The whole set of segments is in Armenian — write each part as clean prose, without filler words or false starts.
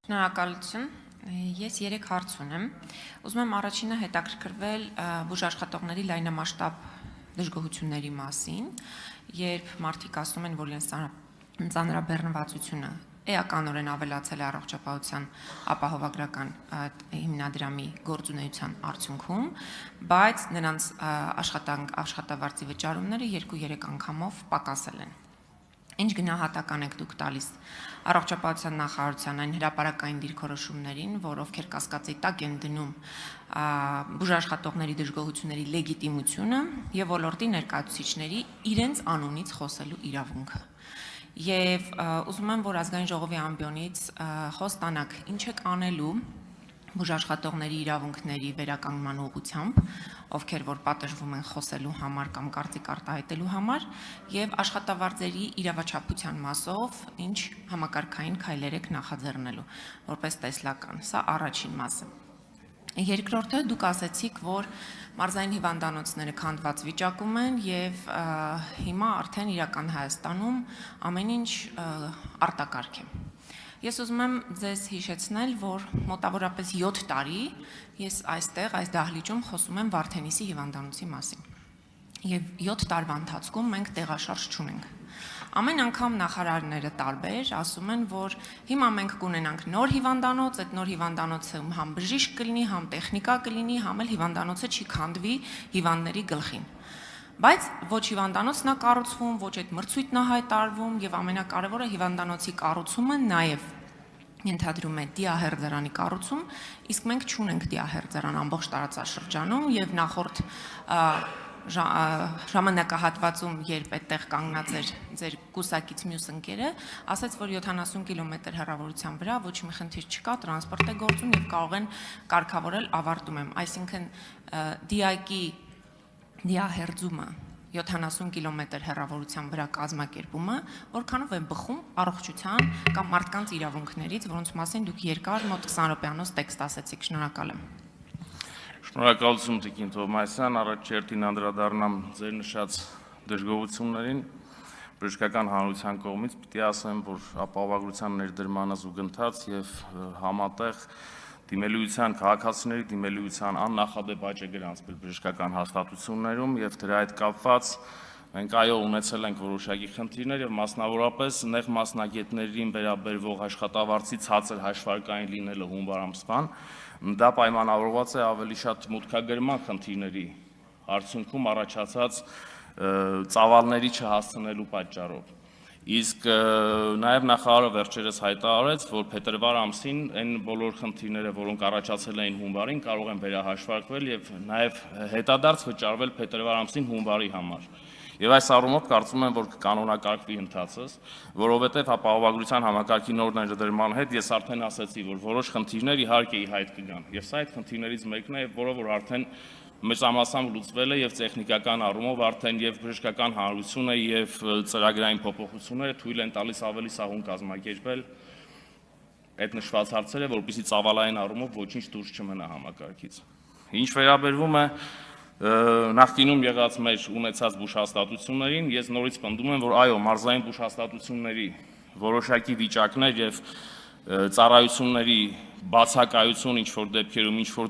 Շնորհակալություն։ Ես 3 հարց ունեմ։ Ուզում եմ առաջինը հետաքրքրվել բուժաշխատողների լայնամասշտաբ դժգոհությունների մասին, երբ մարդիկ ասում են, որ իրենց ծանրաբեռնվածությունը էականորեն ավելացել է առողջապահության ապահովագրական հիմնադրամի գործունեության արդյունքում, բայց նրանց աշխատավարձի վճարումները 2-3 անգամով պակասել են։ Ինչ գնահատական եք դուք տալիս առողջապահության նախարարության այն հրապարակային դիրքորոշումներին, որ ովքեր կասկածի տակ են դնում բուժաշխատողների դժգոհությունների լեգիտիմությունը եւ ոլորտի ներկայացուցիչների իրենց անունից խոսելու իրավունքը։ Եվ ուզում եմ, որ ազգային ժողովի ամբիոնից խոստանաք ինչ եք անելու բուժաշխատողների իրավունքների վերականգնման ուղղությամբ, ովքեր որ պատժվում են խոսելու համար կամ կարծիք արտահայտելու համար, եւ աշխատավարձերի իրավաչափության մասով ինչ համակարգային քայլեր եք նախաձեռնելու, որպես տեսլական։ Սա առաջին մասը։ Երկրորդը դուք ասացիք, որ մարզային հիվանդանոցները քանդված վիճակում են եւ հիմա արդեն իրական Հայաստանում ամեն ինչ արտակարգ է։ Ես ուզում եմ ձեզ հիշեցնել, որ մոտավորապես 7 տարի ես այստեղ այս դահլիճում խոսում եմ Վարդենիսի հիվանդանոցի մասին։ Եվ 7 տարվա ընթացքում մենք տեղաշարժ չունենք։ Ամեն անգամ նախարարները տարբեր ասում են, որ հիմա մենք կունենանք նոր հիվանդանոց, այդ նոր հիվանդանոցը համ բժիշկ կլինի, համ տեխնիկա կլինի, համ էլ հիվանդանոցը չի քանդվի հիվանդների գլխին։ Բայց ոչ հիվանդանոցն է կառուցվում, ոչ այդ մրցույթն է հայտարարվում եւ ամենակարևորը հիվանդանոցի կառուցումը նաեւ ենթադրում է դիահերձարանի կառուցում, իսկ մենք չունենք դիահերձարան ամբողջ տարածաշրջանում եւ նախորդ ժամանակահատվածում, երբ այդտեղ կանգնած էր ձեր կուսակից մյուս ընկերը, ասաց, որ 70 կիլոմետր հեռավորության վրա ոչ մի խնդիր չկա, տրանսպորտ է գործում եւ կարող են կարգավորել, ավարտում եմ, այսինքն դիակի դիահերձումը 70 կիլոմետր հեռավորության վրա կազմակերպումը, որքանով է բխում առողջության կամ մարդկանց իրավունքներից, որոնց մասին դուք երկար մոտ 20 րոպեանոց տեքստ ասացիք, շնորհակալ եմ։ Շնորհակալություն Տիկին Թովմասյան, առաջ երթին անդրադառնամ ձեր նշած դժգոհություններին բժշկական հանրության կողմից, պիտի ասեմ, որ ապահովագրության ներդրմանը զուգընթաց եւ համատեղ դիմելիության քաղաքացիների դիմելիության աննախադեպ աճ է գրանցվել բժշկական հաստատություններում եւ դրա հետ կապված մենք այո ունեցել ենք որոշակի խնդիրներ եւ մասնավորապես նեղ մասնագետներին վերաբերվող աշխատավարձի ցածր հաշվարկային լինելը հունվար ամսվան դա պայմանավորված է ավելի շատ մուտքագրման խնդիրների արդյունքում առաջացած ծավալների չհասցնելու պատճառով Իսկ նաև նախարարը վերջերս հայտարարեց, որ փետրվար ամսին այն բոլոր խնդիրները, որոնք առաջացել էին հունվարին, կարող են վերահաշվարկվել եւ նաև հետադարձ վճարվել փետրվար ամսին հունվարի համար։ Եվ այս առումով կարծում եմ, որ կանոնակարգվի ընթացս, որովհետև ապահովագրության համակարգի նոր ներդրման հետ ես արդեն ասացի, որ որոշ խնդիրներ իհարկե ի հայտ կգան։ Եվ սա այդ խնդիրներից մեկն է, որը որ արդեն մեծամասամբ լուծվել է եւ տեխնիկական առումով արդեն եւ բժշկական հանրությունը եւ ծրագրային փոփոխությունները թույլ են տալիս ավելի սահուն կազմակերպել այդ նշված հարցերը, որպեսզի ծավալային առումով ոչինչ դուրս չմնա համակարգից։ Ինչ վերաբերվում է նախկինում եղած մեր ունեցած բուժհաստատություններին, ես նորից պնդում եմ, որ այո, մարզային բուժհաստատությունների որոշակի վիճակներ եւ ծառայությունների բացակայություն ինչ-որ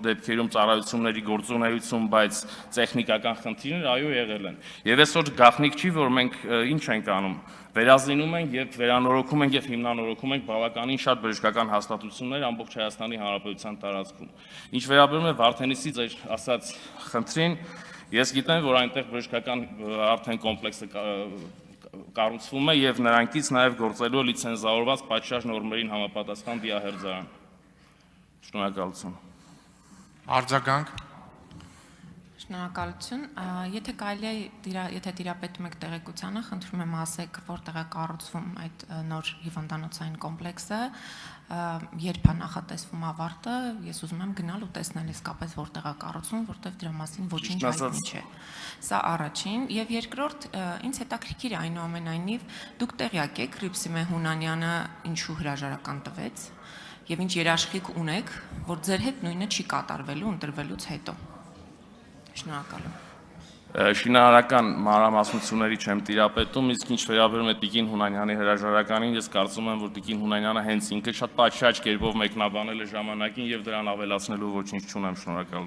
դեպքերում ծառայությունների գործունեություն, բայց տեխնիկական խնդիրներ այո եղել են։ Եվ այսօր գաղտնիք չի, որ մենք ինչ ենք անում, վերազինում ենք եւ վերանորոգում ենք եւ հիմնանորոգում ենք բավականին շատ բժշկական հաստատություններ ամբողջ Հայաստանի Հանրապետության տարածքում։ Ինչ վերաբերում է Վարդենիսի ձեր ասած խնդրին, ես գիտեմ, որ այնտեղ բժշկական արդեն կոմպլեքսը կառուցվում է եւ նրանքից նաեւ գործելու լիցենզավորված պատշաճ նորմերին համապատասխան դիահերձարան։ Շնորհակալություն։ Արձագանք։ Շնորհակալություն։ Եթե կարելի է, եթե տիրապետում եք տեղեկությանը, խնդրում եմ ասեք, որտեղ է կառուցվում այդ նոր հիվանդանոցային կոմպլեքսը, երբ է նախատեսվում ավարտը, ես ուզում եմ գնալ ու տեսնել իսկապես որտեղ է կառուցվում, որտեղ դրա մասին ոչինչ հայտնի չէ։ Սա առաջին, եւ երկրորդ, ինձ հետաքրքիր է այնուամենայնիվ, դուք տեղյակ եք Հռիփսիմե Հունանյանը ինչու հրաժարական տվեց եւ ինչ երաշխիք ունեք, որ ձեր հետ նույնը չի կատարվելու ընտրվելուց հետո։ Շնորհակալ եմ։ շինարարական մանրամասնությունների չեմ տիրապետում, իսկ ինչ վերաբերում է Տիկին Հունանյանի հրաժարականին, ես կարծում եմ, որ Տիկին Հունանյանը հենց ինքը շատ պատշաճ կերպով մեկնաբանել է ժամանակին եւ դրան ավելացնելու ոչինչ չունեմ, շնորհակալ